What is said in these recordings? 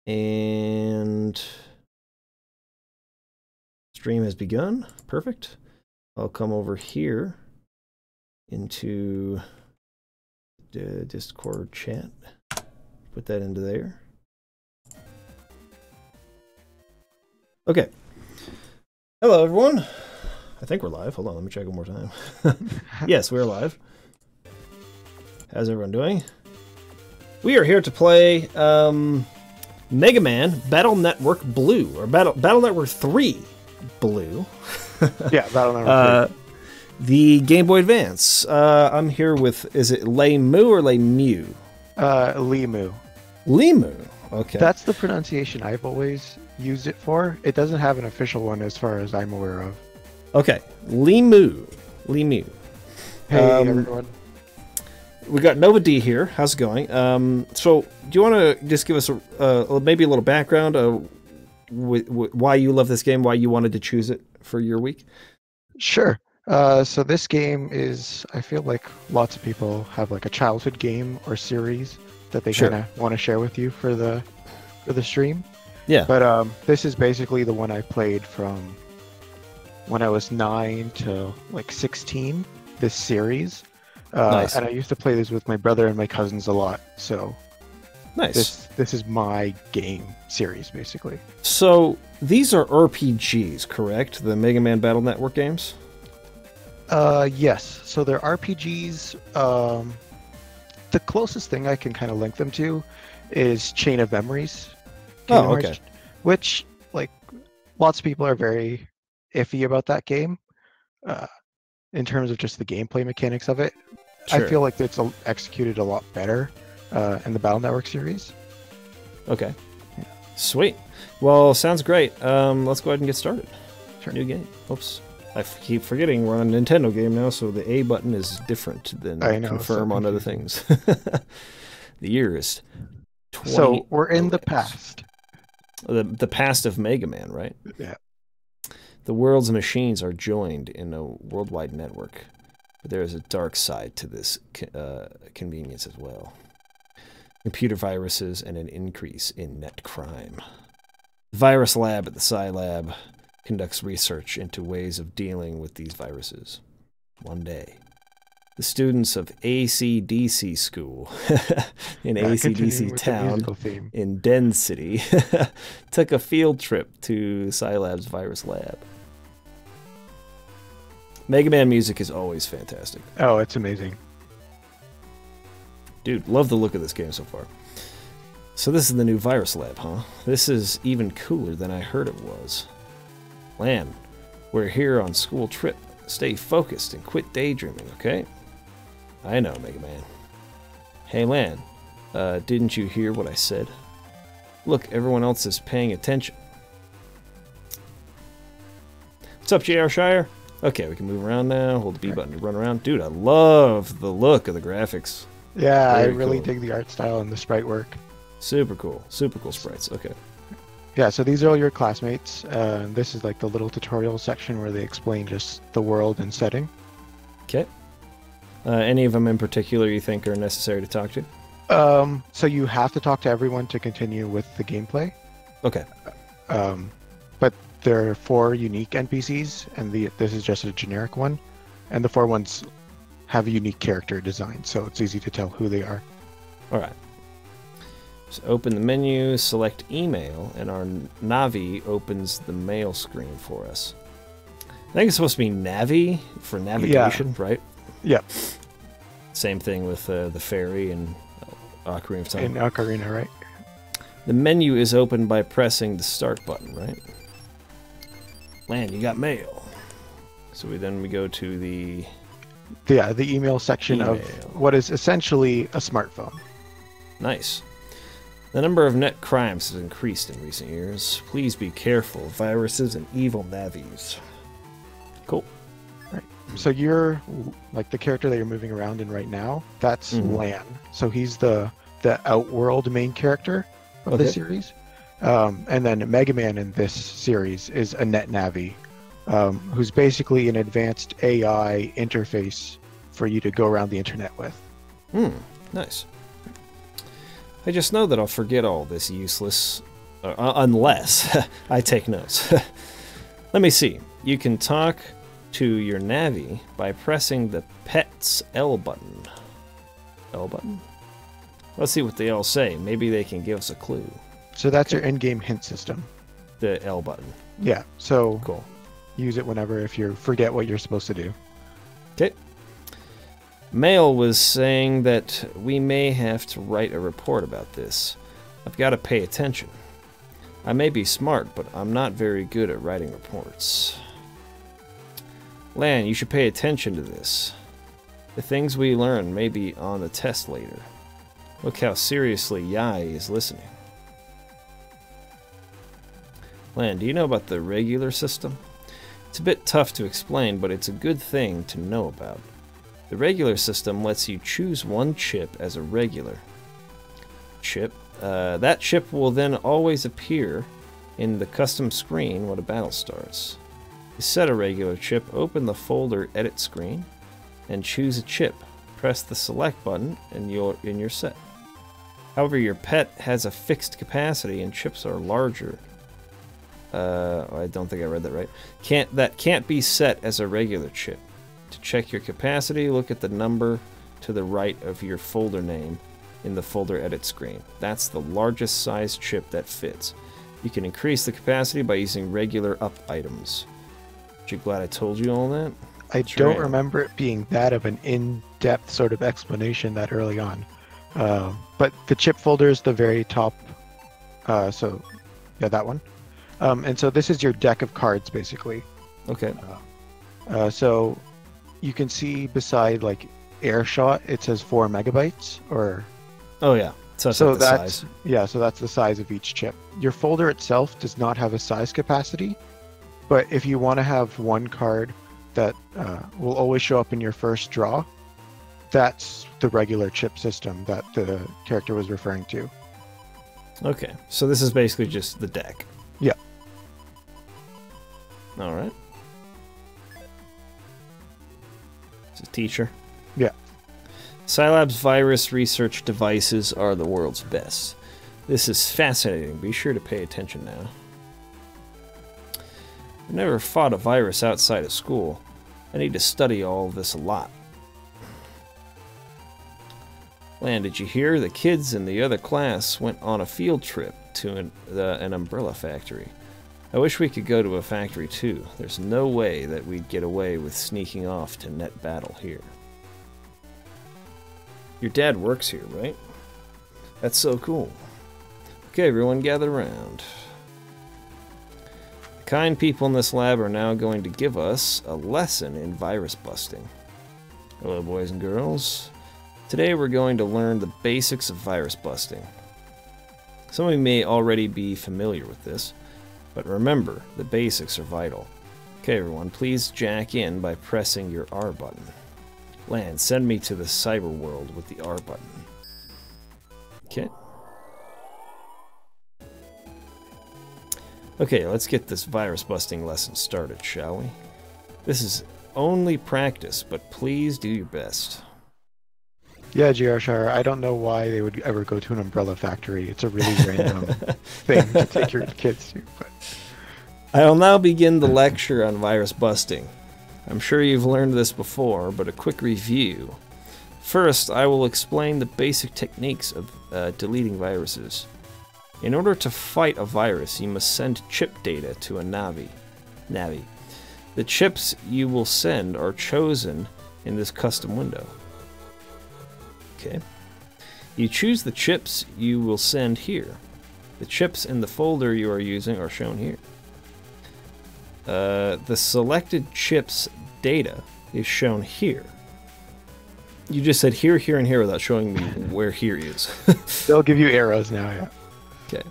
And stream has begun. Perfect. I'll come over here into the Discord chat. Put that into there. Okay. Hello, everyone. I think we're live. Hold on, let me check one more time. Yes, we're live. How's everyone doing? We are here to play Megaman Battle Network Blue, or Battle Network 3 Blue. Yeah, Battle Network 3. The Game Boy Advance. I'm here with, is it Lemu or Lemu? Limu. Limu, okay. That's the pronunciation I've always used it for. It doesn't have an official one as far as I'm aware of. Okay, Limu. Limu. Hey, everyone. We got Nova D here. How's it going? So, do you want to just give us maybe a little background of why you love this game, why you wanted to choose it for your week? Sure. So this game is, I feel like lots of people have like a childhood game or series that they kind of want to share with you for the stream. Yeah. But this is basically the one I played from when I was 9 to like 16. This series. Nice. And I used to play this with my brother and my cousins a lot. So nice. This is my game series basically. So these are RPGs, correct? The Mega Man Battle Network games? Yes. So they're RPGs. The closest thing I can kind of link them to is Chain of Memories. Oh, okay. Which, like, lots of people are very iffy about that game in terms of just the gameplay mechanics of it. Sure. I feel like it's executed a lot better in the Battle Network series. Okay. Yeah. Sweet. Well, sounds great. Let's go ahead and get started. Sure. New game. Oops. I keep forgetting we're on a Nintendo game now, so the A button is different than confirm on other things. The year is 20. So we're in the past. The past of Mega Man, right? Yeah. The world's machines are joined in a worldwide network, but there is a dark side to this convenience as well. Computer viruses and an increase in net crime. The virus lab at the Psi Lab conducts research into ways of dealing with these viruses. One day, the students of ACDC School in ACDC Town in Den City took a field trip to Psi Lab's virus lab. Mega Man music is always fantastic. Oh, it's amazing. Dude, love the look of this game so far. So this is the new virus lab, huh? This is even cooler than I heard it was. Lan, we're here on school trip. Stay focused and quit daydreaming, okay? I know, Mega Man. Hey, Lan, didn't you hear what I said? Look, everyone else is paying attention. What's up, J.R. Shire? Okay, we can move around now. Hold the B button to run around. Dude, I love the look of the graphics. Yeah, I really dig the art style and the sprite work. Super cool. Super cool sprites. Okay. Yeah, so these are all your classmates. This is like the little tutorial section where they explain just the world and setting. Okay. Any of them in particular you think are necessary to talk to? So you have to talk to everyone to continue with the gameplay. Okay. But there are 4 unique NPCs, and this is just a generic one. And the 4 ones have a unique character design, so it's easy to tell who they are. All right. So open the menu, select email, and our Navi opens the mail screen for us. I think it's supposed to be Navi for navigation, right? Yeah. Same thing with the ferry and Ocarina of Time. In Ocarina, right? The menu is opened by pressing the start button, right? Lan, you got mail. So we go to the... Yeah, the email section of what is essentially a smartphone. Nice. The number of net crimes has increased in recent years. Please be careful. Viruses and evil navies. Cool. Right. So you're like the character that you're moving around in right now. That's Lan. So he's the Outworld main character of the series. And then Mega Man in this series is a net navi, who's basically an advanced AI interface for you to go around the internet with. Nice. I just know that I'll forget all this useless Unless I take notes. Let me see. You can talk to your Navi by pressing the pet's L button. L button? Let's see what they all say. Maybe they can give us a clue. So that's your in-game hint system. The L button. Yeah, so Cool. use it whenever if you forget what you're supposed to do. Okay. Mail was saying that we may have to write a report about this. I've got to pay attention. I may be smart, but I'm not very good at writing reports. Lan, you should pay attention to this. The things we learn may be on the test later. Look how seriously Yai is listening. Lan, do you know about the regular system? It's a bit tough to explain, but it's a good thing to know about. The regular system lets you choose one chip as a regular chip. That chip will then always appear in the custom screen when a battle starts. You set a regular chip, open the folder edit screen, and choose a chip. Press the select button and you're set. However, your pet has a fixed capacity and chips are larger. I don't think I read that right. That can't be set as a regular chip. To check your capacity, look at the number to the right of your folder name in the folder edit screen. That's the largest size chip that fits. You can increase the capacity by using regular up items. Aren't you glad I told you all that? I don't remember it being that of an in-depth sort of explanation that early on. But the chip folder is the very top. So, yeah, that one. And so this is your deck of cards, basically. Okay. So you can see beside, like, air shot, it says 4 megabytes, or... Oh, yeah. So that's size. Yeah, so that's the size of each chip. Your folder itself does not have a size capacity, but if you want to have one card that will always show up in your first draw, that's the regular chip system that the character was referring to. Okay, so this is basically just the deck. Yeah. All right. This is teacher. Yeah. Scilab's virus research devices are the world's best. This is fascinating. Be sure to pay attention now. I've never fought a virus outside of school. I need to study all of this a lot. Lan, did you hear? The kids in the other class went on a field trip to an umbrella factory. I wish we could go to a factory too. There's no way that we'd get away with sneaking off to net battle here. Your dad works here, right? That's so cool. Okay, everyone gather around. The kind people in this lab are now going to give us a lesson in virus busting. Hello, boys and girls. Today we're going to learn the basics of virus busting. Some of you may already be familiar with this, but remember, the basics are vital. Okay, everyone, please jack in by pressing your R button. Lan, send me to the cyber world with the R button. Okay. Okay, let's get this virus busting lesson started, shall we? This is only practice, but please do your best. Yeah, GR Shire, I don't know why they would ever go to an umbrella factory. It's a really random thing to take your kids to. But I will now begin the lecture on virus busting. I'm sure you've learned this before, but a quick review. First, I will explain the basic techniques of deleting viruses. In order to fight a virus, you must send chip data to a Navi. The chips you will send are chosen in this custom window. Okay. You choose the chips you will send here. The chips in the folder you are using are shown here. The selected chips data is shown here. You just said here, here, and here without showing me where here is. they'll give you arrows now, yeah. Okay.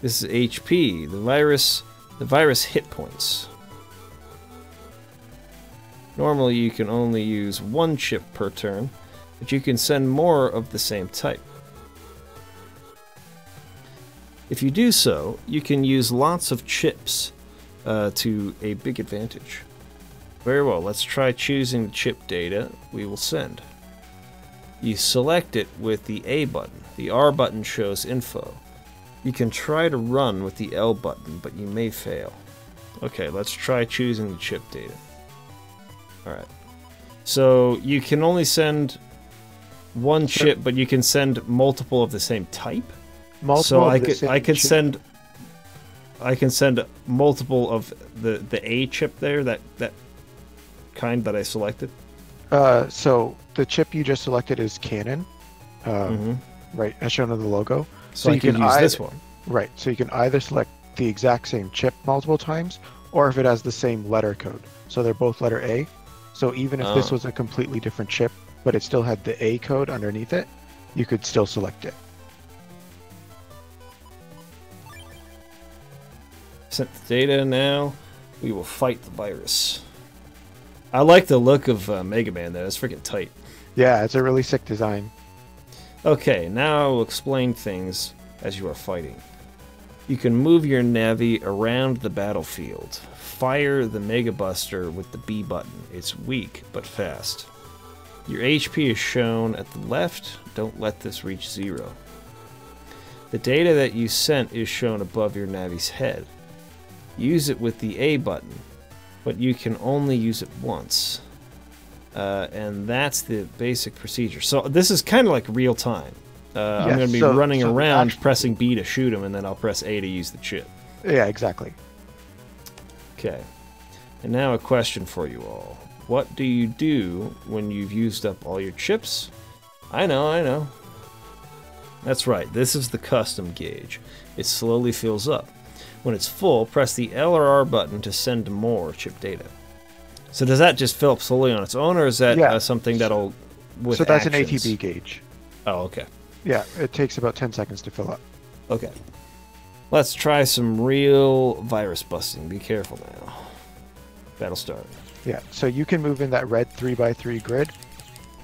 This is HP, the virus hit points. Normally you can only use one chip per turn, but you can send more of the same type. If you do so, you can use lots of chips to a big advantage. Very well, let's try choosing the chip data we will send. You select it with the A button. The R button shows info. You can try to run with the L button, but you may fail. Okay, let's try choosing the chip data. Alright. So you can only send one chip, but you can send multiple of the same type? So I can send multiple of the A chip there, that kind that I selected. So the chip you just selected is Canon, right, as shown on the logo. So you can use this one. Right, so you can either select the exact same chip multiple times, or if it has the same letter code. So they're both letter A. So even if this was a completely different chip, but it still had the A code underneath it, you could still select it. Sent the data now. We will fight the virus. I like the look of Megaman there. That's freaking tight. Yeah, it's a really sick design. Okay, now I will explain things as you are fighting. You can move your Navi around the battlefield. Fire the Mega Buster with the B button. It's weak, but fast. Your HP is shown at the left. Don't let this reach 0. The data that you sent is shown above your Navi's head. Use it with the A button, but you can only use it once. And that's the basic procedure. So this is kind of like real time. I'm going to be running around pressing B to shoot him, and then I'll press A to use the chip. Yeah, exactly. Okay. And now a question for you all. What do you do when you've used up all your chips? I know. That's right, this is the custom gauge. It slowly fills up. When it's full, press the L or R button to send more chip data. So does that just fill up slowly on its own, or is that something that'll... So that's actions? An ATB gauge. Oh, okay. Yeah, it takes about 10 seconds to fill up. Okay. Let's try some real virus busting. Be careful now. Battle start. Yeah, so you can move in that red 3x3 grid,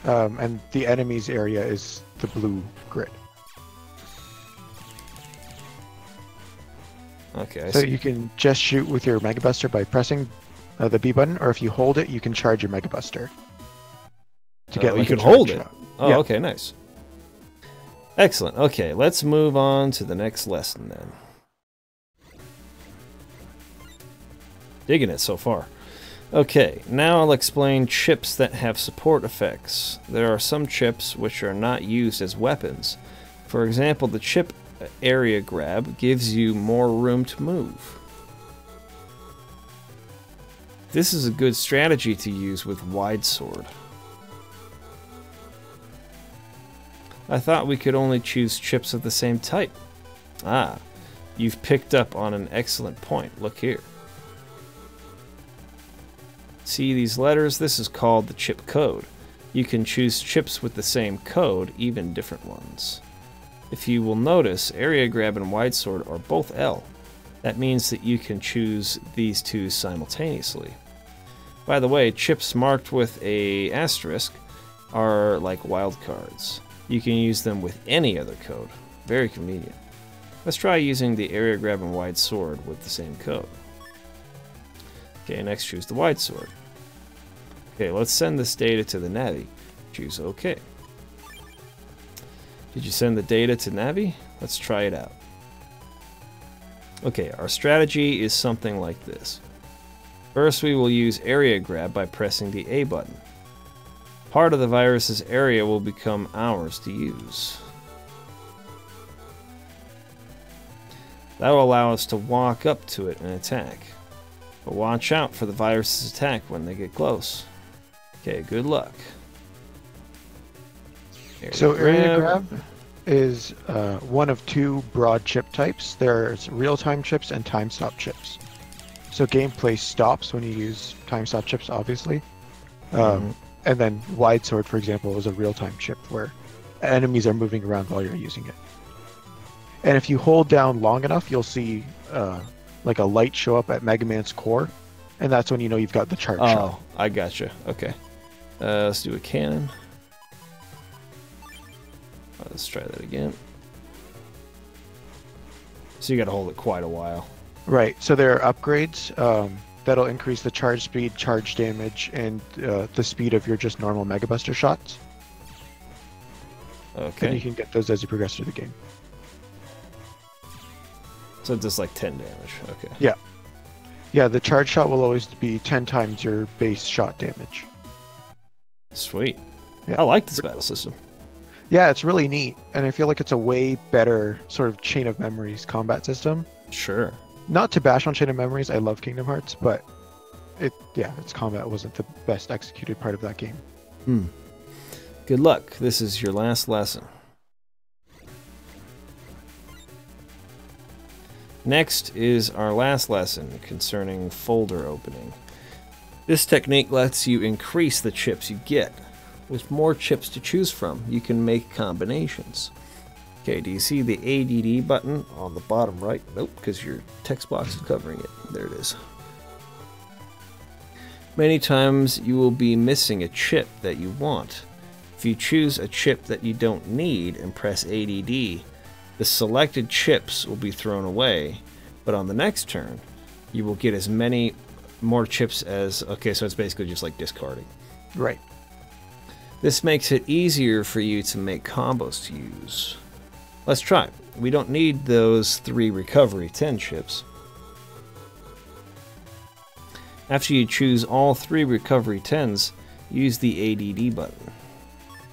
and the enemy's area is the blue grid. Okay. So you can just shoot with your Mega Buster by pressing the B button, or if you hold it, you can charge your Mega Buster. To get you can hold it. Oh, yeah. Okay, nice. Excellent. Okay, let's move on to the next lesson then. Digging it so far. Okay, now I'll explain chips that have support effects. There are some chips which are not used as weapons. For example, the chip area grab gives you more room to move. This is a good strategy to use with wide sword. I thought we could only choose chips of the same type. Ah, you've picked up on an excellent point. Look here. See these letters? This is called the chip code. You can choose chips with the same code, even different ones. If you will notice, area grab and wide sword are both L. That means that you can choose these two simultaneously. By the way, chips marked with a asterisk are like wildcards. You can use them with any other code. Very convenient. Let's try using the area grab and wide sword with the same code. Okay, next choose the wide sword. Okay, let's send this data to the Navi. Choose OK. Did you send the data to Navi? Let's try it out. Okay, our strategy is something like this. First, we will use area grab by pressing the A button. Part of the virus's area will become ours to use. That will allow us to walk up to it and attack. But watch out for the virus's attack when they get close. Okay, good luck. Area grab is one of two broad chip types. There's real-time chips and time-stop chips. So gameplay stops when you use time-stop chips, obviously. And then wide sword, for example, is a real-time chip where enemies are moving around while you're using it. And if you hold down long enough, you'll see like a light show up at Megaman's core, and that's when you know you've got the charge shot. Oh, I gotcha. Okay. Let's do a cannon. Let's try that again. So you got to hold it quite a while. Right. So there are upgrades that'll increase the charge speed, charge damage, and the speed of your just normal Mega Buster shots. Okay. And you can get those as you progress through the game. So it does like 10 damage. Okay. Yeah. Yeah, the charge shot will always be 10 times your base shot damage. Sweet. Yeah. I like this battle system. Yeah, it's really neat, and I feel like it's a way better sort of Chain of Memories combat system. Sure. Not to bash on Chain of Memories, I love Kingdom Hearts, but its combat wasn't the best executed part of that game. Good luck. This is your last lesson. Next is our last lesson concerning folder opening. This technique lets you increase the chips you get. With more chips to choose from, you can make combinations. Okay, do you see the ADD button on the bottom right? Nope, because your text box is covering it. There it is. Many times you will be missing a chip that you want. If you choose a chip that you don't need and press ADD, the selected chips will be thrown away, but on the next turn, you will get as many more chips as... Okay, so it's basically just like discarding. Right. This makes it easier for you to make combos to use. Let's try. We don't need those 3 recovery 10 chips. After you choose all 3 recovery 10s, use the ADD button.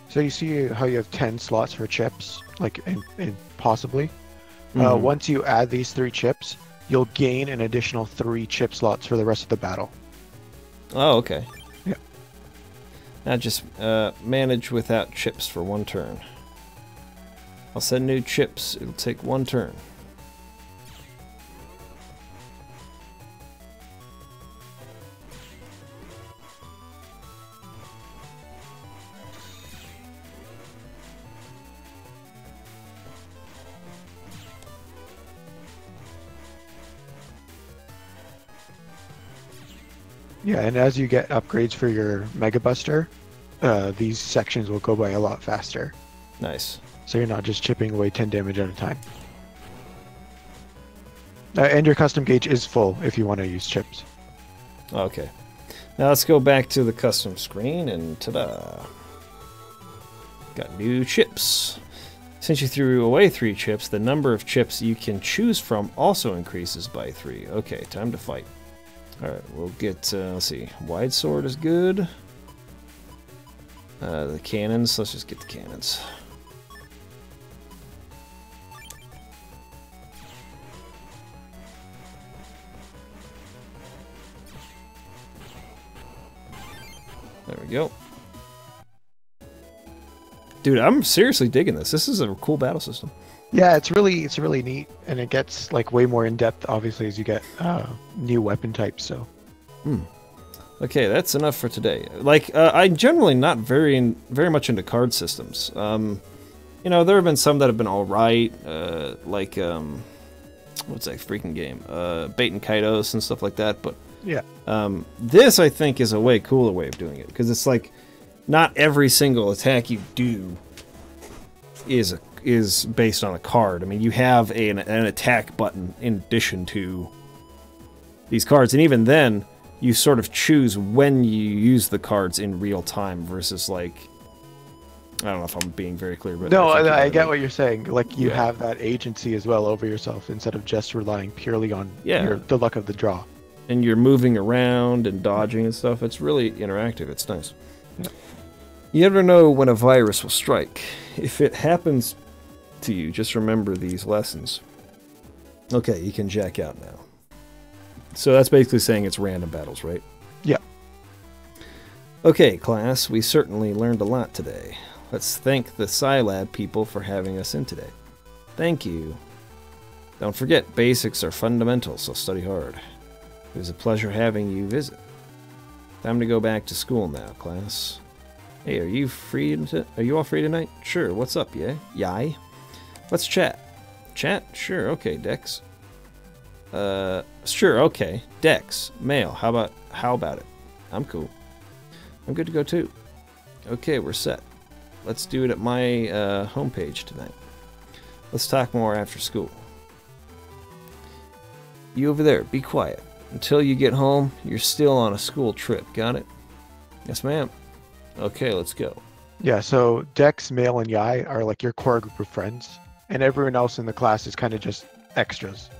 So you see how you have 10 slots for chips, like in possibly. Once you add these 3 chips, you'll gain an additional 3 chip slots for the rest of the battle. Oh, okay. Yeah. Now just manage without chips for 1 turn. I'll send new chips. It'll take 1 turn. Yeah, and as you get upgrades for your Mega Buster, these sections will go by a lot faster. Nice. So you're not just chipping away 10 damage at a time. And your custom gauge is full if you want to use chips. Okay. Now let's go back to the custom screen and ta-da! Got new chips. Since you threw away 3 chips, the number of chips you can choose from also increases by 3. Okay, time to fight. Alright, we'll get, let's see, wide sword is good. The cannons, let's just get the cannons. There we go. Dude, I'm seriously digging this. This is a cool battle system. Yeah, it's really neat, and it gets like way more in depth, obviously, as you get new weapon types. So. Okay, that's enough for today. Like, I'm generally not very much into card systems. You know, there have been some that have been all right, like what's that freaking game? Bait and Kaitos and stuff like that. But yeah, this I think is a way cooler way of doing it, because it's like not every single attack you do is based on a card. I mean, you have an attack button in addition to these cards, and even then, you sort of choose when you use the cards in real time versus like, I don't know if I'm being very clear, but no, I get what you're saying. Like you have that agency as well over yourself instead of just relying purely on the luck of the draw. And you're moving around and dodging and stuff. It's really interactive. It's nice. Yeah. You never know when a virus will strike. If it happens to you, just remember these lessons. Okay, you can jack out now. So that's basically saying it's random battles, right? Yeah. Okay, class, we certainly learned a lot today. Let's thank the Scilab people for having us in today. Thank you. Don't forget, basics are fundamental, so study hard. It was a pleasure having you visit. Time to go back to school now, class. Hey, are you all free tonight? Sure, what's up, yeah? Yai? Let's chat. Chat? Sure, okay, Dex. Sure, okay. Dex, mail, how about it? I'm cool. I'm good to go too. Okay, we're set. Let's do it at my homepage tonight. Let's talk more after school. You over there, be quiet. Until you get home, you're still on a school trip, got it? Yes, ma'am. Okay, let's go. Yeah, so Dex, Mail, and Yai are like your core group of friends, and everyone else in the class is kind of just extras.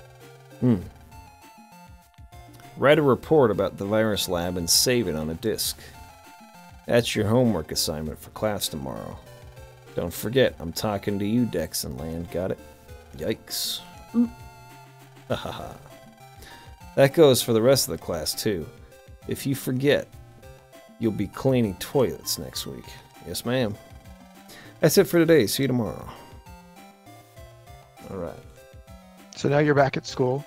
Write a report about the virus lab and save it on a disk. That's your homework assignment for class tomorrow. Don't forget, I'm talking to you, Dex and Land. Got it? Yikes. Hahaha. That goes for the rest of the class, too. If you forget, you'll be cleaning toilets next week. Yes, ma'am. That's it for today. See you tomorrow. All right. So now you're back at school.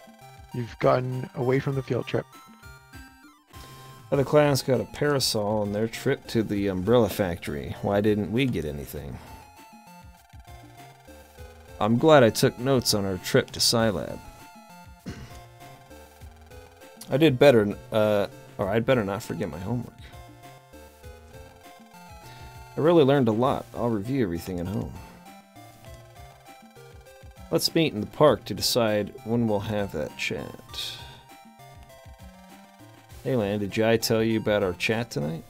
You've gotten away from the field trip. The class got a parasol on their trip to the umbrella factory. Why didn't we get anything? I'm glad I took notes on our trip to Scilab. I did better, or I'd better not forget my homework. I really learned a lot. I'll review everything at home. Let's meet in the park to decide when we'll have that chat. Hey, Lan, did I tell you about our chat tonight?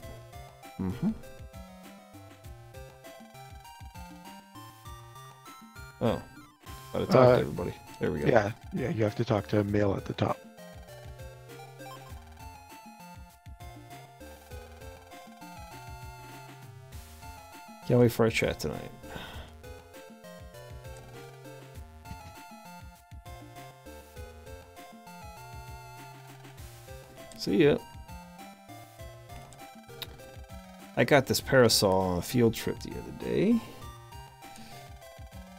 Mm-hmm. Oh. Gotta talk to everybody. There we go. Yeah, you have to talk to Mail at the top. Can't wait for our chat tonight. See ya. I got this parasol on a field trip the other day.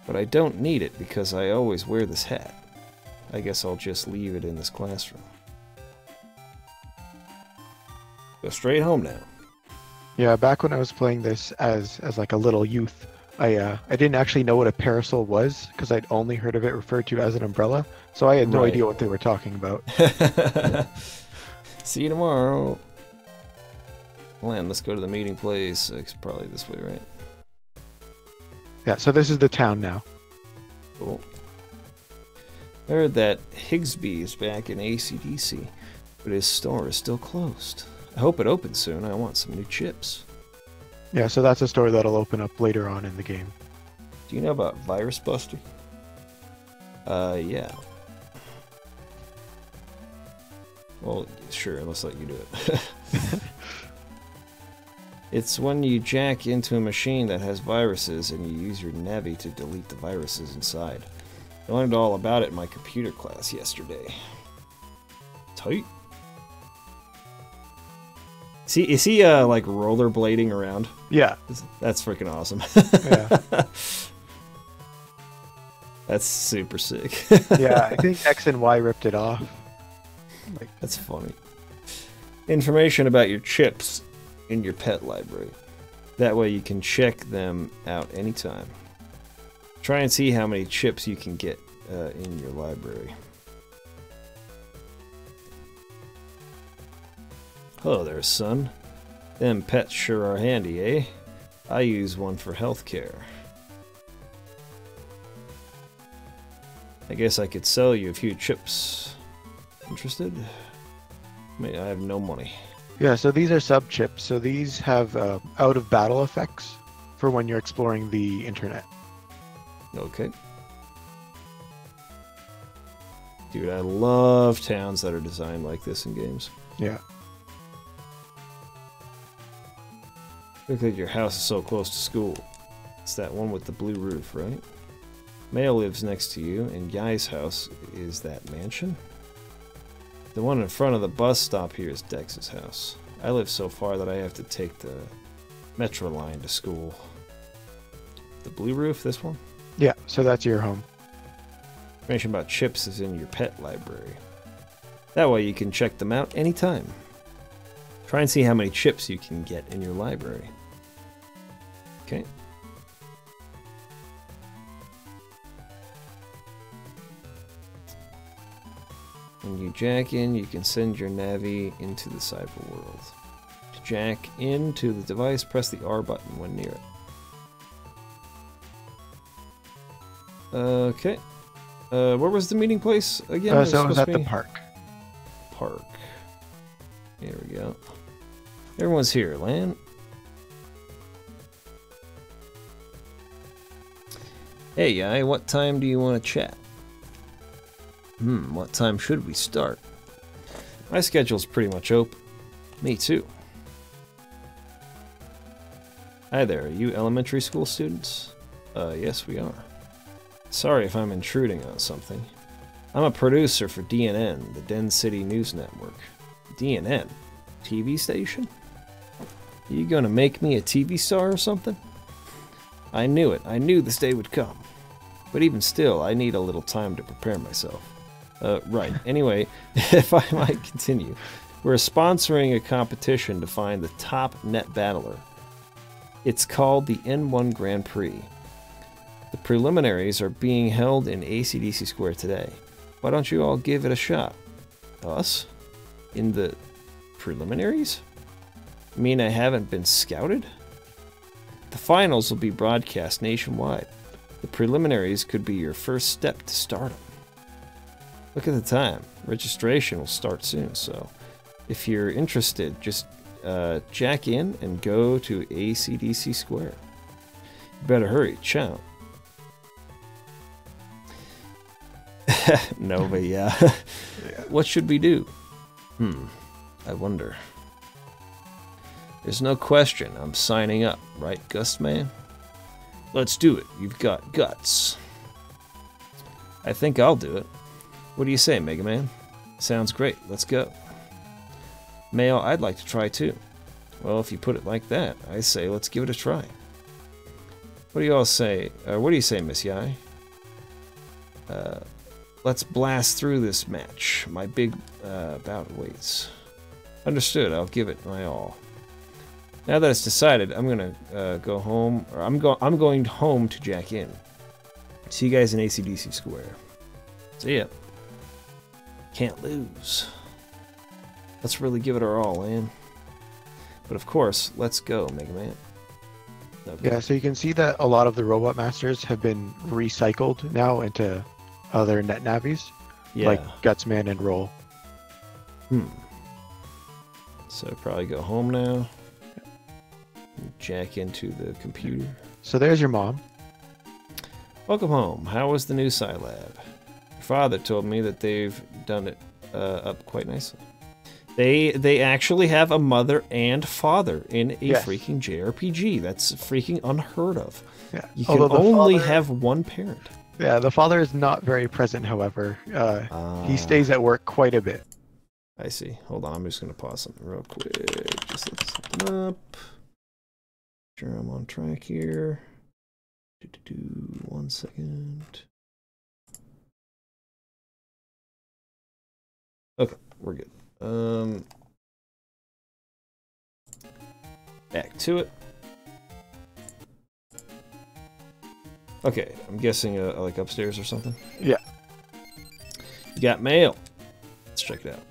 But I don't need it because I always wear this hat. I guess I'll just leave it in this classroom. Go straight home now. Yeah, back when I was playing this as like a little youth, I didn't actually know what a parasol was because I'd only heard of it referred to as an umbrella, so I had no idea what they were talking about. See you tomorrow. Lan, let's go to the meeting place. It's probably this way, right? Yeah, so this is the town now. Cool. I heard that Higsby is back in AC/DC, but his store is still closed. I hope it opens soon. I want some new chips. Yeah, so that's a store that'll open up later on in the game. Do you know about Virus Buster? Yeah. Well, sure, let's let you do it. It's when you jack into a machine that has viruses and you use your Navi to delete the viruses inside. I learned all about it in my computer class yesterday. Tight. Is he like rollerblading around? Yeah. That's freaking awesome. Yeah. That's super sick. Yeah, I think X and Y ripped it off. That's funny. Information about your chips in your pet library. That way you can check them out anytime. Try and see how many chips you can get in your library. Hello there, son. Them pets sure are handy, eh? I use one for healthcare. I guess I could sell you a few chips. Interested? I have no money. Yeah, so these are sub-chips. So these have out-of-battle effects for when you're exploring the internet. Okay. Dude, I love towns that are designed like this in games. Yeah. Look like your house is so close to school. It's that one with the blue roof, right? Mail lives next to you, and Yai's house is that mansion. The one in front of the bus stop here is Dex's house. I live so far that I have to take the metro line to school. The blue roof, this one? Yeah, so that's your home. Information about chips is in your pet library. That way you can check them out anytime. Try and see how many chips you can get in your library. Okay. When you jack in, you can send your Navi into the cyber world. To jack into the device, press the R button when near it. Okay. Where was the meeting place again? So it was at the park. Park. Here we go. Everyone's here, Lan. Hey, Yai, what time do you want to chat? What time should we start? My schedule's pretty much open. Me too. Hi there, are you elementary school students? Yes we are. Sorry if I'm intruding on something. I'm a producer for DNN, the Den City News Network. DNN? TV station? Are you gonna make me a TV star or something? I knew it. I knew this day would come. But even still, I need a little time to prepare myself. Right. Anyway, if I might continue. We're sponsoring a competition to find the top net battler. It's called the N1 Grand Prix. The preliminaries are being held in AC/DC Square today. Why don't you all give it a shot? Us? In the preliminaries? You mean I haven't been scouted? The finals will be broadcast nationwide. The preliminaries could be your first step to stardom. Look at the time. Registration will start soon, so if you're interested, just jack in and go to AC/DC Square. You better hurry, chow. No, but yeah. What should we do? I wonder. There's no question I'm signing up, right, Gustman? Let's do it. You've got guts. I think I'll do it. What do you say, Megaman? Sounds great. Let's go. Mail, I'd like to try too. Well, if you put it like that, I say let's give it a try. What do you all say? What do you say, Miss Yai? Let's blast through this match. My big bout awaits. Understood. I'll give it my all. Now that it's decided, I'm gonna go home, or I'm going home to jack in. See you guys in AC/DC Square. See ya. Can't lose. Let's really give it our all, man. But of course, let's go, Mega Man. Okay. Yeah, so you can see that a lot of the Robot Masters have been recycled now into other net navis, like Gutsman and Roll. So probably go home now. Jack into the computer. So there's your mom. Welcome home. How was the new Scilab? Your father told me that they've done it up quite nicely. They actually have a mother and father in a freaking JRPG. That's freaking unheard of. Yeah. You can only have one parent. Yeah, the father is not very present, however. He stays at work quite a bit. I see. Hold on, I'm just going to pause something real quick. Just look something up. Sure I'm on track here. 1 second. Okay, we're good. Back to it. Okay, I'm guessing like upstairs or something. Yeah. You got mail. Let's check it out.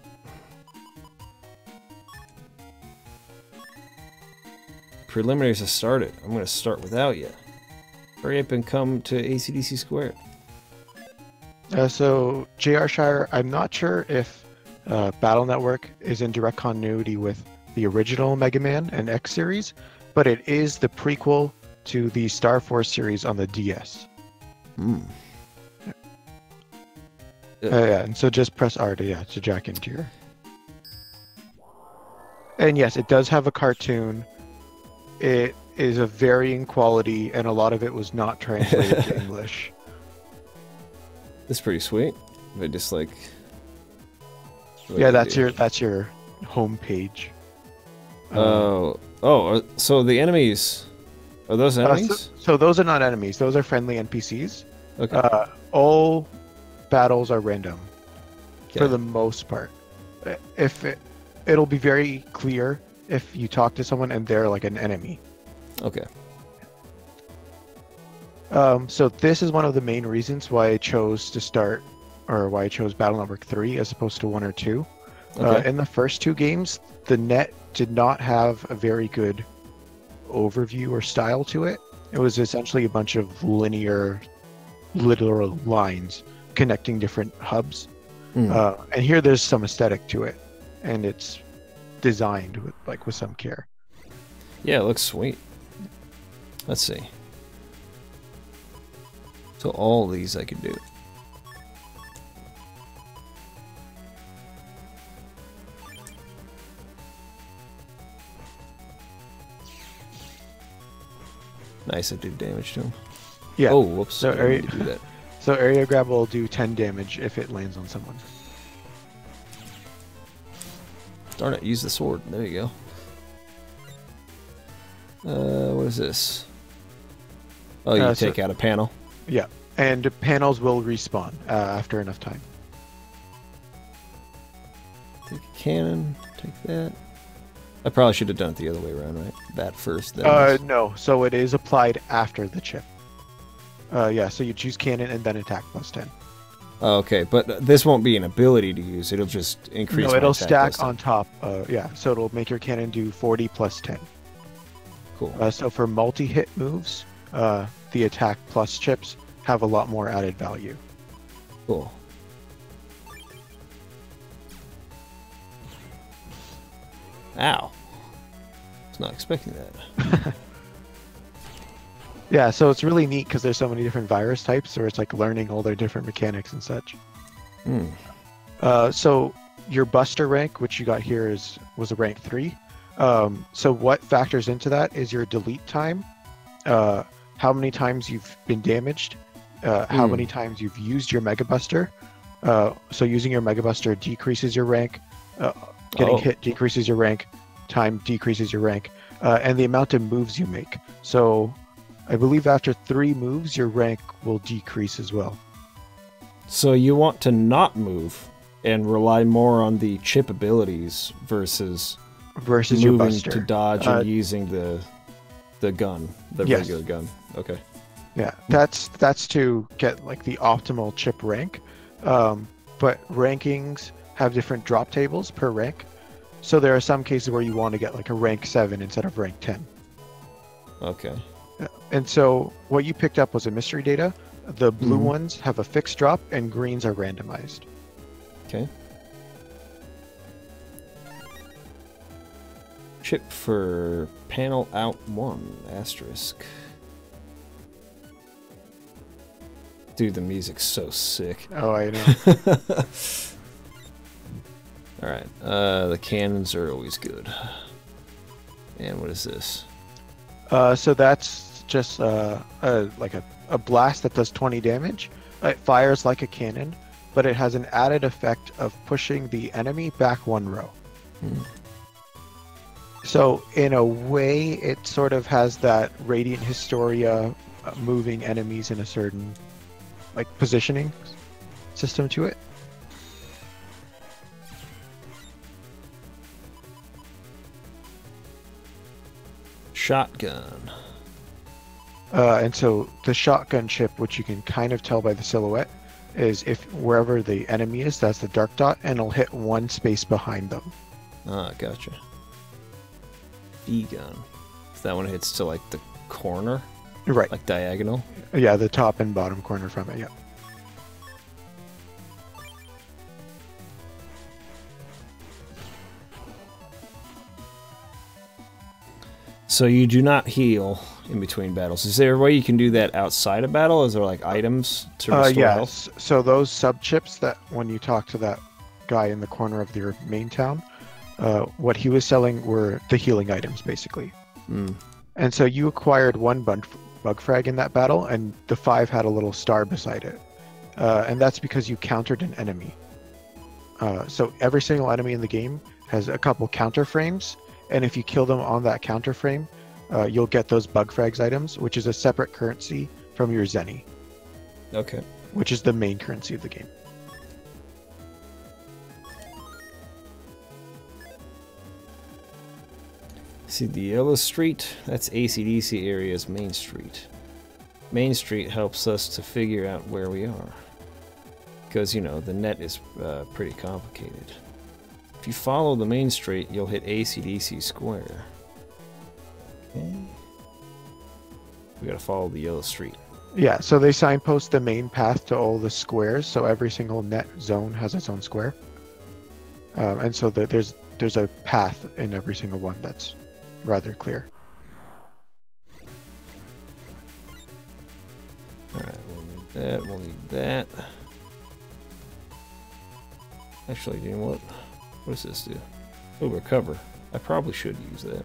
Preliminaries have started. I'm going to start without you. Hurry up and come to AC/DC Square. So, JR Shire, I'm not sure if Battle Network is in direct continuity with the original Mega Man and X series, but it is the prequel to the Star Force series on the DS. Yeah, and so just press R to jack into your... And yes, it does have a cartoon. It is of varying quality, and a lot of it was not translated to English. That's pretty sweet. But just like... Yeah, that's your home page. So the enemies... Are those enemies? So those are not enemies. Those are friendly NPCs. Okay. All battles are random, for the most part. It'll be very clear if you talk to someone and they're like an enemy. Okay. So this is one of the main reasons why I chose to start, or why I chose Battle Network 3 as opposed to 1 or 2. Okay. In the first two games, the net did not have a very good overview or style to it. It was essentially a bunch of linear, literal lines connecting different hubs. And here there's some aesthetic to it, and it's designed with some care. Yeah, it looks sweet. Let's see. So all these I can do. Nice, I did damage to him. Yeah. Oh, whoops. So I didn't mean to do that. So area grab will do 10 damage if it lands on someone. Darn it, use the sword. There you go. What is this? Oh, you take out a panel? Yeah, and panels will respawn after enough time. Take a cannon, take that. I probably should have done it the other way around, right? That first, then No, so it is applied after the chip. Yeah, so you choose cannon and then attack plus 10. Oh, okay, but this won't be an ability to use. It'll just increase. No, it'll my attack stack on top. Yeah, so it'll make your cannon do 40 plus 10. Cool. So for multi-hit moves, the attack plus chips have a lot more added value. Cool. Ow. I was not expecting that. Yeah, so it's really neat because there's so many different virus types, or it's like learning all their different mechanics and such. Hmm. So your Buster rank, which you got here, was a rank 3. So what factors into that is your delete time, how many times you've been damaged, how many times you've used your Mega Buster. So using your Mega Buster decreases your rank, getting hit decreases your rank, time decreases your rank, and the amount of moves you make. So I believe after 3 moves, your rank will decrease as well. So you want to not move and rely more on the chip abilities versus your moving Buster to dodge and using the gun, the regular gun. Okay. Yeah, that's to get like the optimal chip rank. But rankings have different drop tables per rank. So there are some cases where you want to get like a rank 7 instead of rank 10. Okay. And so what you picked up was a mystery data. The blue ones have a fixed drop and greens are randomized. Okay. Chip for panel out 1, asterisk. Dude, the music's so sick. Oh, I know. Alright, the cannons are always good. And what is this? So that's just like a blast that does 20 damage. It fires like a cannon, but it has an added effect of pushing the enemy back 1 row. So in a way, it sort of has that Radiant Historia moving enemies in a certain like positioning system to it. Shotgun. And so the shotgun chip, which you can kind of tell by the silhouette, is if wherever the enemy is, that's the dark dot, and it'll hit 1 space behind them. Ah, gotcha. V-gun. That one hits to like the corner? Right. Like diagonal? Yeah, the top and bottom corner from it, yeah. So you do not heal in between battles. Is there a way you can do that outside of battle? Is there like items to restore health? So those sub chips that when you talk to that guy in the corner of your main town, what he was selling were the healing items basically. And so you acquired 1 bug frag in that battle, and the 5 had a little star beside it, and that's because you countered an enemy. So every single enemy in the game has a couple counter frames. And if you kill them on that counter frame, you'll get those bug frags items, which is a separate currency from your Zenny. Okay. Which is the main currency of the game. See the yellow street? That's AC/DC area's Main Street. Main Street helps us to figure out where we are. Because, you know, the net is pretty complicated. If you follow the main street, you'll hit AC/DC square. Okay. We gotta follow the yellow street. Yeah, so they signpost the main path to all the squares, so every single net zone has its own square. And so there's a path in every single one that's rather clear. Alright, we'll need that, we'll need that. Actually, you know what? What does this do? Oh, recover. I probably should use that.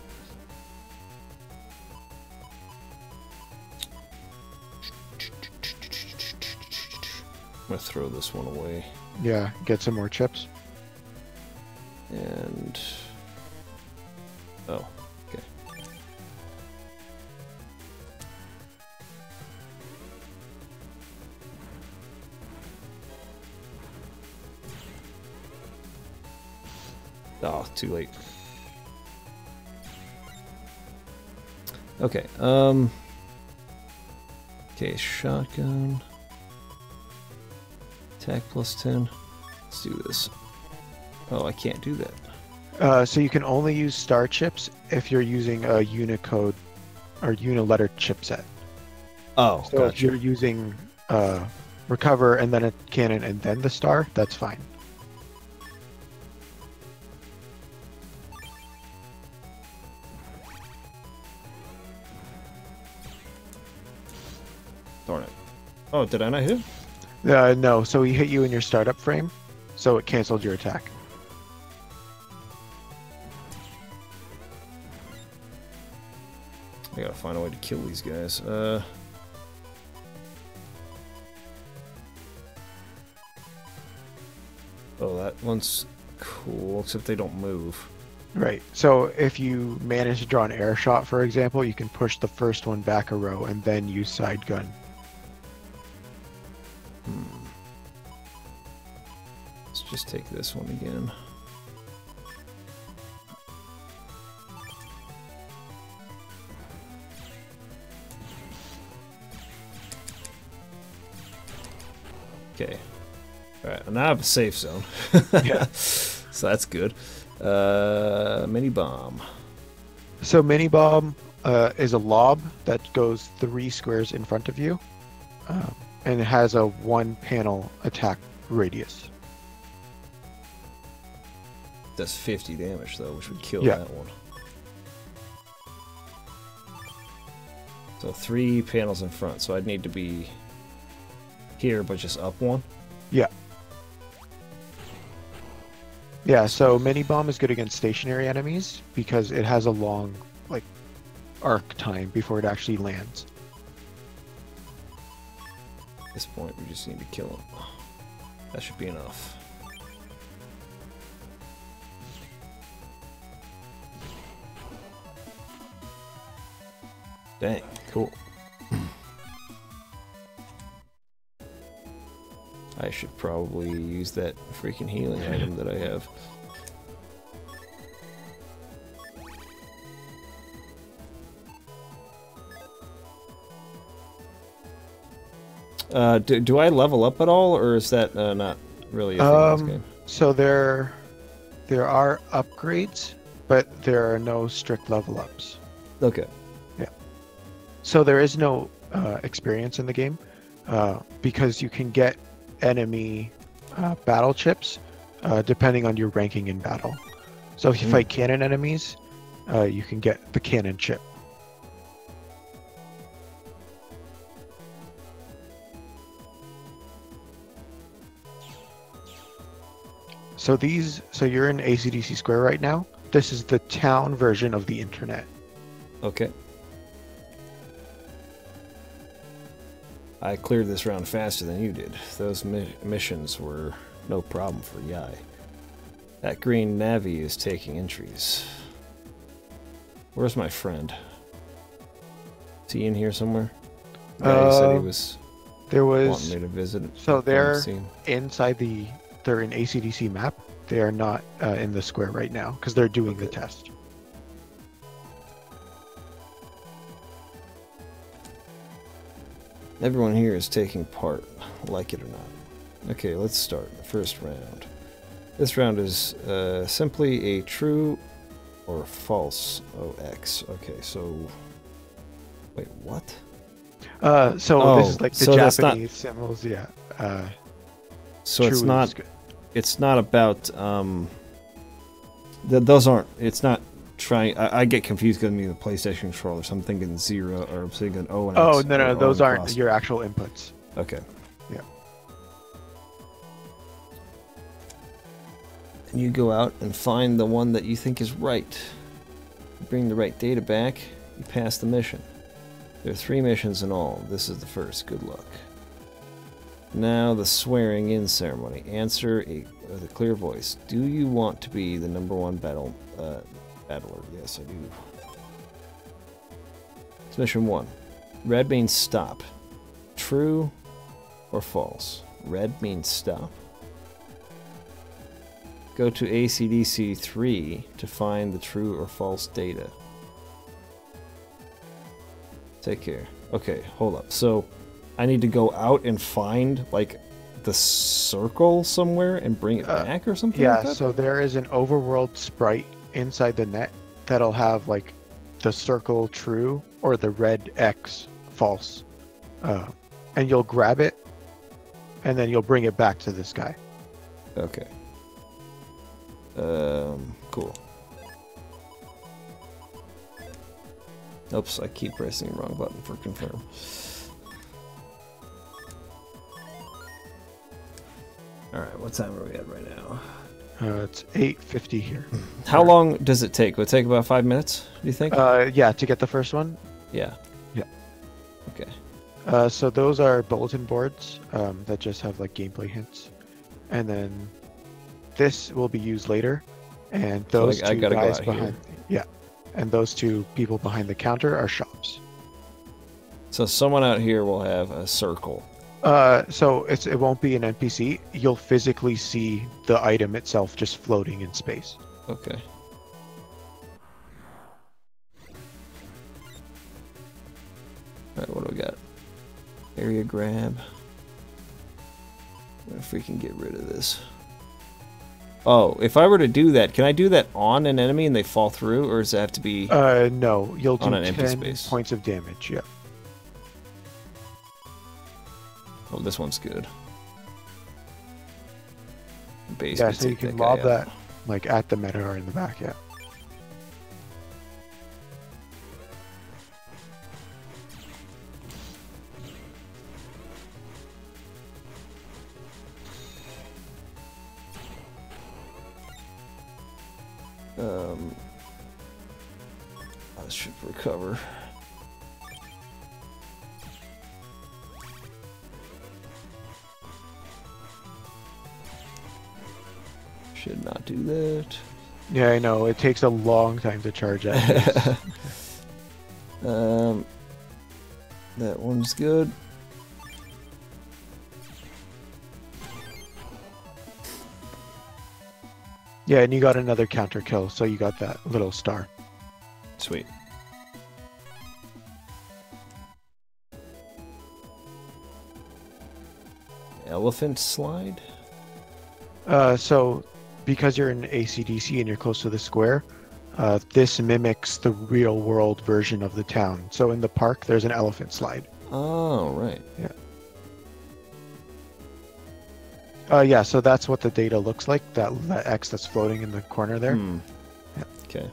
gonna throw this one away. Yeah, get some more chips. And oh, okay. Oh, too late. Okay, okay, shotgun. Attack plus 10. Let's do this. Oh, I can't do that. So you can only use star chips if you're using a Unicode or uniletter chipset. Oh, So if you're using recover and then a cannon and then the star, that's fine. Darn it. Oh, did I not hit him? No, so he hit you in your startup frame, so it canceled your attack. I gotta find a way to kill these guys. Oh, that one's cool, except they don't move. Right. So if you manage to draw an air shot, for example, you can push the first one back a row and then use side gun. Let's just take this one again. Okay. Alright, and now I have a safe zone. Yeah. So that's good. Mini bomb. So mini bomb is a lob that goes 3 squares in front of you, and it has a 1-panel attack radius. Does 50 damage though, which would kill Yeah. that one. So 3 panels in front, so I'd need to be here, but just up 1. Yeah. Yeah, so mini bomb is good against stationary enemies because it has a long, like, arc time before it actually lands. At this point, we just need to kill him. That should be enough. Dang, cool. I should probably use that freaking healing item that I have. Do I level up at all, or is that not really a thing in this game? So there are upgrades, but there are no strict level ups. Okay. Yeah. So there is no experience in the game because you can get enemy battle chips depending on your ranking in battle. So if you fight cannon enemies, you can get the cannon chip. So you're in AC/DC Square right now. This is the town version of the internet. Okay. I cleared this round faster than you did. Those missions were no problem for Yai. That green Navi is taking entries. Where's my friend? Is he in here somewhere? The guy who said he was wanting me to visit. So they're inside they're in AC/DC map. They are not in the square right now because they're doing the test. Everyone here is taking part, like it or not. Okay, let's start the first round. This round is simply a true or false OX. Okay, so wait, what? This is like the Japanese symbols, yeah. So it's not about those aren't. It's not trying. I get confused because I'm using the PlayStation controller, so I'm thinking 0 or I'm thinking O and X. Oh no, those aren't your actual inputs. Okay. Yeah. And you go out and find the one that you think is right. You bring the right data back. You pass the mission. There are 3 missions in all. This is the first. Good luck. Now the swearing in ceremony. Answer with a clear voice. Do you want to be the #1 battler? Yes, I do. It's mission 1. Red means stop. True or false? Red means stop. Go to ACDC 3 to find the true or false data. Take care. Okay, hold up. So I need to go out and find like the circle somewhere and bring it back or something yeah, like that? so there is an overworld sprite inside the net that'll have like the circle true or the red X false. And you'll grab it and then you'll bring it back to this guy. Okay. Cool. Oops, I keep pressing the wrong button for confirm. Alright, what time are we at right now? It's 8:50 here. How long does it take? Would it take about 5 minutes, do you think? Yeah, to get the first one. Yeah. Yeah. Okay. So those are bulletin boards that just have like gameplay hints. And then this will be used later. And those So I two gotta go guys out behind here. and those two people behind the counter are shops. So someone out here will have a circle. So it won't be an NPC. You'll physically see the item itself just floating in space. Okay. Alright, what do we got? Area grab. If we can get rid of this. Oh, if I were to do that, can I do that on an enemy and they fall through, or does it have to be No, you'll do on an empty 10 space? points of damage, yeah. Oh, this one's good. Basically Yeah, so you take can guy lob out. that like at the meta or in the back, yeah. I should recover. Should not do that. Yeah, I know. It takes a long time to charge that. That one's good. Yeah, and you got another counter kill, so you got that little star. Sweet. Elephant slide? So because you're in ACDC and you're close to the square, this mimics the real world version of the town. So in the park, there's an elephant slide. Oh, right. Yeah, so that's what the data looks like, that X that's floating in the corner there. Yeah. Okay.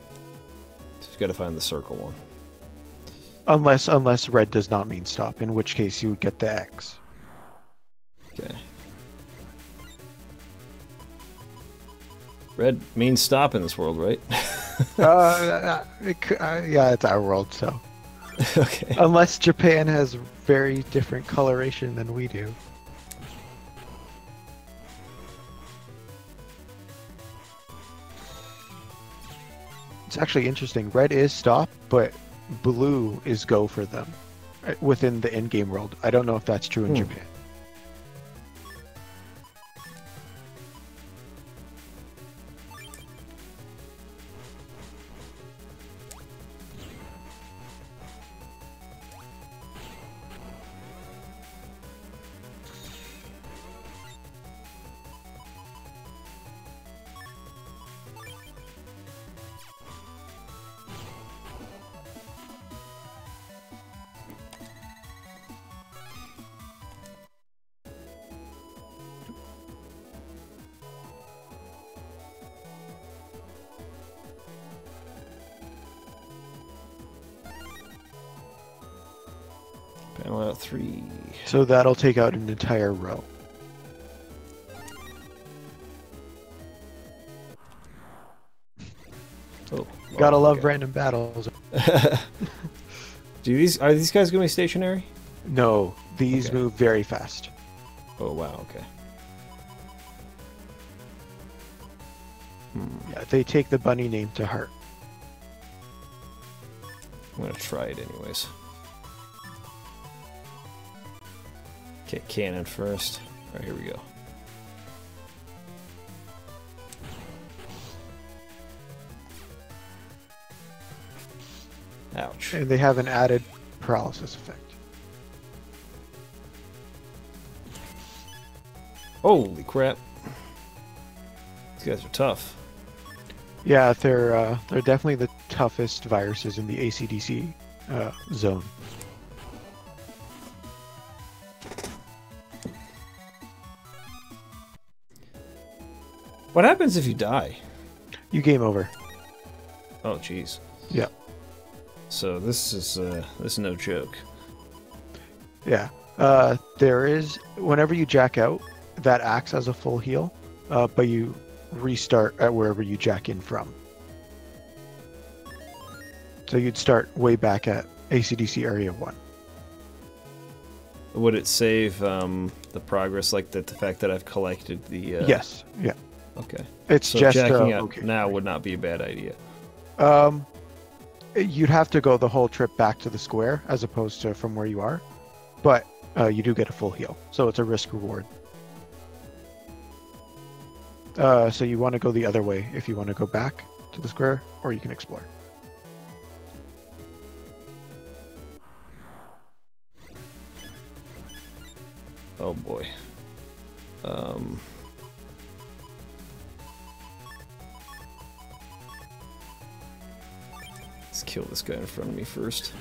So you've got to find the circle one. Unless red does not mean stop, in which case you would get the X. Okay. Red means stop in this world, right? Yeah, it's our world, so. Okay. Unless Japan has very different coloration than we do. It's actually interesting. Red is stop, but blue is go for them within the in-game world. I don't know if that's true in Japan. Panel out 3. So that'll take out an entire row. Oh, Gotta love okay. random battles. Are these guys gonna be stationary? No, these Okay. move very fast. Oh, wow, okay. Yeah, they take the bunny name to heart. I'm gonna try it anyways. Okay, cannon first. Alright, here we go. Ouch. And they have an added paralysis effect. Holy crap. These guys are tough. Yeah, they're definitely the toughest viruses in the AC/DC zone. What happens if you die? You game over. Oh, jeez. Yeah. So this is no joke. Yeah. There is, whenever you jack out, that acts as a full heal, but you restart at wherever you jack in from. So you'd start way back at AC/DC Area 1. Would it save the progress, like the fact that I've collected the... Yes. Yeah. Okay. It's So just jacking out okay. now would not be a bad idea. You'd have to go the whole trip back to the square as opposed to from where you are, but you do get a full heal, so it's a risk reward. So you want to go the other way if you want to go back to the square, or you can explore. Oh boy. Let's kill this guy in front of me first.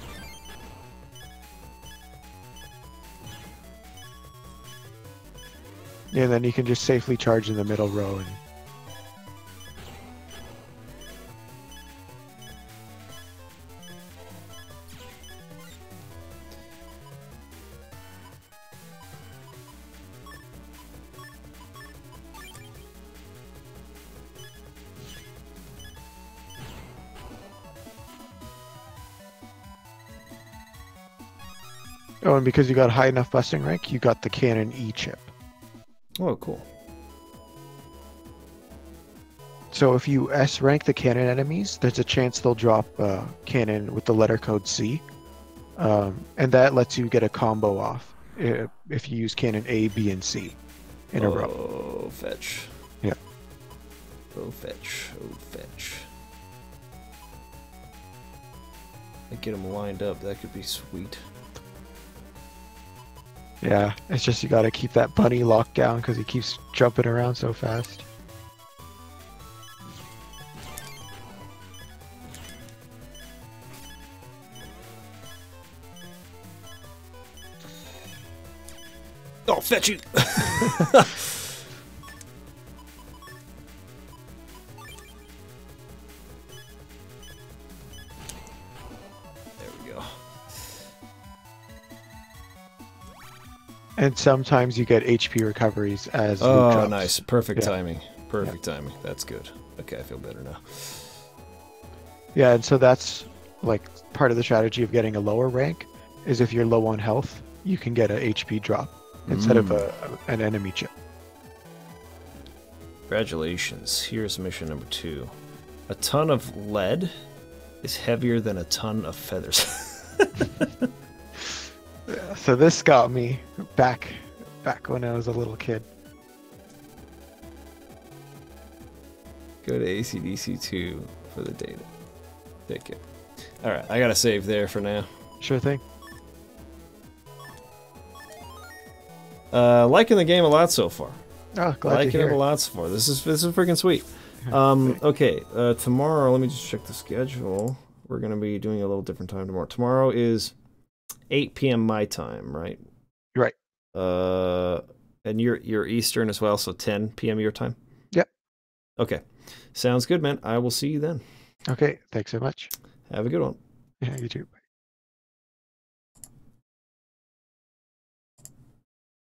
Yeah, and then you can just safely charge in the middle row. And oh, and because you got high enough busting rank, you got the Cannon E chip. Oh, cool. So if you S rank the cannon enemies, there's a chance they'll drop cannon with the letter code C. And that lets you get a combo off if you use cannon A, B, and C in a row. Oh, fetch. Yeah. Oh, fetch. Oh, fetch. I get them lined up. That could be sweet. Yeah, it's just you gotta keep that bunny locked down because he keeps jumping around so fast. Oh, fetch you! There we go. And sometimes you get HP recoveries as loot Oh, drops. nice. Perfect Yeah. timing. Perfect timing. That's good. Okay, I feel better now. Yeah, and so that's like part of the strategy of getting a lower rank is if you're low on health, you can get a HP drop instead of an enemy chip. Congratulations. Here's mission number 2. A ton of lead is heavier than a ton of feathers. Yeah, so this got me back when I was a little kid. Go to ACDC 2 for the data. Take it. Alright, I gotta save there for now. Sure thing. Liking the game a lot so far. Oh, glad to Liking hear. it a lot so far. This is freaking sweet. Okay, tomorrow, let me just check the schedule. We're gonna be doing a little different time tomorrow. Tomorrow is 8 p.m. my time, right? Right. And you're Eastern as well, so 10 p.m. your time? Yep. Okay. Sounds good, man. I will see you then. Okay, thanks so much. Have a good one. Yeah, you too.